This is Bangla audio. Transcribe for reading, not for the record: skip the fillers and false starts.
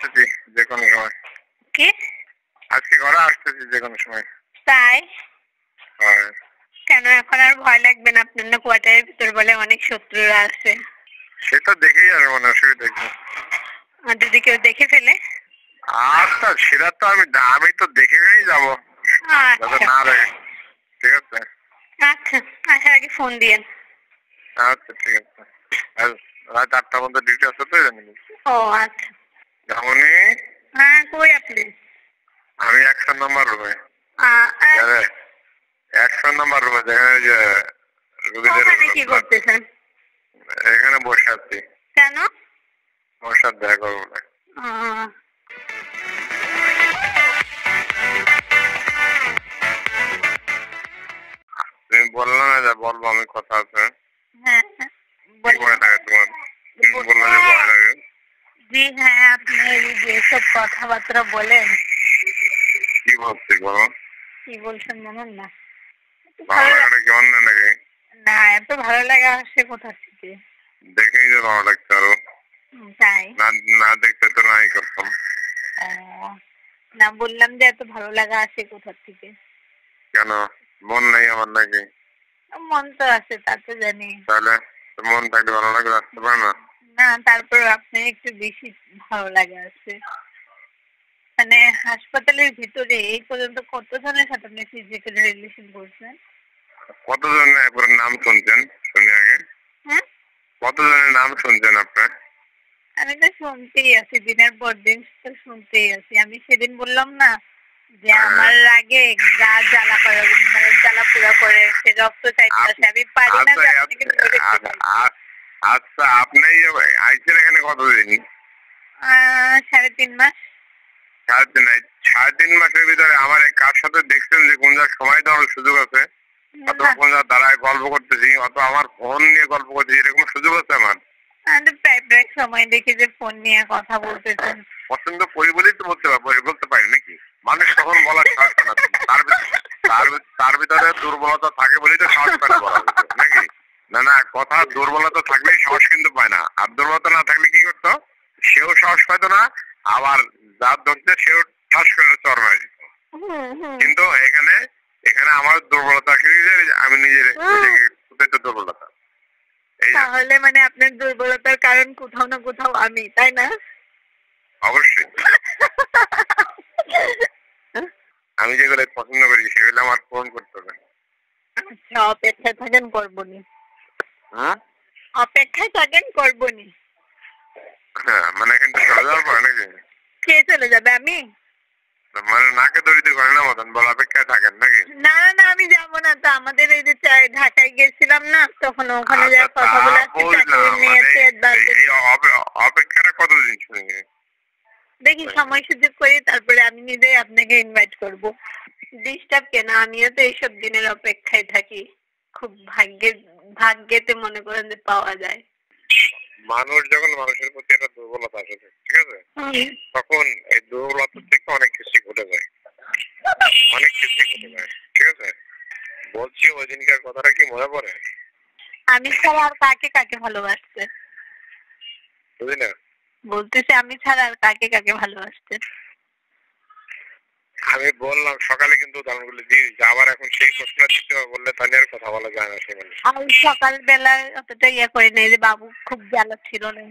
আসতেছি যে কোনো সময়। কি? আজকে ঘরে আসতেছি যে কোনো সময়। তাই? হ্যাঁ। কেন এখন আর ভয় লাগবে না? আপনার না কোয়ার্টারের ভিতর বলে অনেক শত্রুরা আছে। সেটা দেখেই আর মনে অসুবিধা কি? আর যদি কেউ দেখে ফেলে? আচ্ছা সেটা তো আমি তো দেখেই যাবো। যাতে আচ্ছা না দেখে। ঠিক আছে? আচ্ছা, আসার আগে ফোন দিয়েন। আচ্ছা ঠিক আছে। আর রাত ৮টার মধ্যে ডিউটি আছে তো জানি। ও আচ্ছা। যেমনই হ্যাঁ, কই আপনি? আমি ১০০ নম্বর রুমে। আ আ যাবে ১০০ নম্বর রুমে যেখানে যে রুগীদের ওখানে কি করতেছেন? এখানে বসে আছি। কেন? ওর সাথে দেখা করবো না। ও তুমি বললে না যে বলবো আমি কথা আছে। হ্যাঁ, কি ভয় লাগে তোমার? তুমি বললে যে ভয় লাগে। জি হ্যাঁ, আপনি যেসব কথাবার্তা বলেন। কি বলছি বলো? কি বলছেন জানেন না? ভালো লাগাটা কেমন না নাকি? না, এত ভালো লাগা আসে কোথা থেকে? দেখেই যে ভালো লাগছে আরো। তাই? না না দেখতে তো নাই করতাম। ও, না বললাম যে এত ভালো লাগা আসে কোথা থেকে? কেন? মন নাই আমার নাকি? মন তো আছে, তা তো জানি। তাহলে মন থাকলে ভালো লাগে আসতে পারে না? না, তারপর আপনি একটু বেশি ভালো লাগা আছে। মানে হাসপাতালের ভিতরে এই পর্যন্ত কতজনের সাথে আপনি ফিজিক্যাল রিলেশন করছেন? কতজনের একবার নাম শুনছেন শুনি আগে? হ্যাঁ, কতজনের নাম শুনছেন আপনার? আমি তো শুনতেই আছি, দিনের পর দিন তো শুনতেই আছি। আমি সেদিন বললাম না যে আমার আগে গা জ্বালা করে, মানে জ্বালা পোড়া করে, সে রক্ত চাইতে আসে, আমি পারি না যে আপনাকে ধরে খেতে। আচ্ছা আপনি আইছেন এখানে কতদিন? ৩.৫ মাস। ৩.৫ মাসের ভিতরে আমার কার সাথে দেখছেন যে কোন যার সময় দেওয়ার সুযোগ আছে? অথবা কোন যার দাঁড়ায় গল্প করতেছি অথবা আমার ফোন নিয়ে গল্প করতেছি এরকম সুযোগ আছে আমার? আমি তো প্রায় সময় দেখি যে ফোন নিয়ে কথা বলতেছেন। পছন্দ করি বলেই তো বলতে পারি নাকি? মানুষ তখন বলার সাহস পায় না। তার ভিতরে দুর্বলতা থাকে বলেই তো সাহস পায় না বলার ভিতরে, নাকি? না কথা দুর্বলতা থাকলেই সাহস কিন্তু পায় না। আর দুর্বলতা না থাকলে কি করতো? সেও সাহস পাইতো না, আবার যার ধরছে সেও ঠাস করে চর মারা দিত। কিন্তু এখানে আমার দুর্বলতা কি যে আমি নিজেকে দুর্বলতা। তাহলে মানে আপনার দুর্বলতার কারণ কোথাও না কোথাও আমি, তাই না? অবশ্যই। আমি যেগুলো পছন্দ করি সেগুলো আমার পূরণ করতে হবে। আচ্ছা, অপেক্ষায় থাকেন, করবনি। হ্যাঁ? অপেক্ষায় থাকেন, করবনি। হ্যাঁ, মানে এখান থেকে চলে যাওয়ার পরে নাকি? কে চলে যাবে? আমি? মানে নাকে দড়িতে ঘরে না মতন বলা অপেক্ষায় থাকেন নাকি? না না, আমি যাবো না তো। আমাদের এই যে ঢাকায় গেছিলাম না, তখন ওখানে যা কথা বলে অপেক্ষাটা কতদিন শুনি? দেখি সময় সুযোগ করি, তারপরে আমি নিজেই আপনাকে ইনভাইট করব। ডিস্টার্ব কেন? আমিও তো এইসব দিনের অপেক্ষায় থাকি। খুব ভাগ্যেতে মনে করেন যে পাওয়া যায়। মানুষ যখন মানুষের প্রতি একটা দুর্বলতা আসে, ঠিক আছে, তখন এই দুর্বলতা থেকে অনেক কিছু ঘটে যায়। অনেক কিছু ঘটে যায়, ঠিক আছে। বলছি ওই দিনকার কথাটা কি মনে পড়ে? আমি ছাড়া আর কাকে কাকে ভালোবাসতে? বুঝলি না? বলতেছি আমি ছাড়া আর কাকে কাকে ভালোবাসতে? আমি বললাম সকালে কিন্তু উদাহরণগুলো দিয়ে আবার এখন সেই প্রশ্নটা দিতে বললে তাহলে আর কথা বলা যায় না। সে মানে আমি সকালবেলা অতটা ইয়ে করি নাই, যে বাবু খুব জ্বালা ছিল না।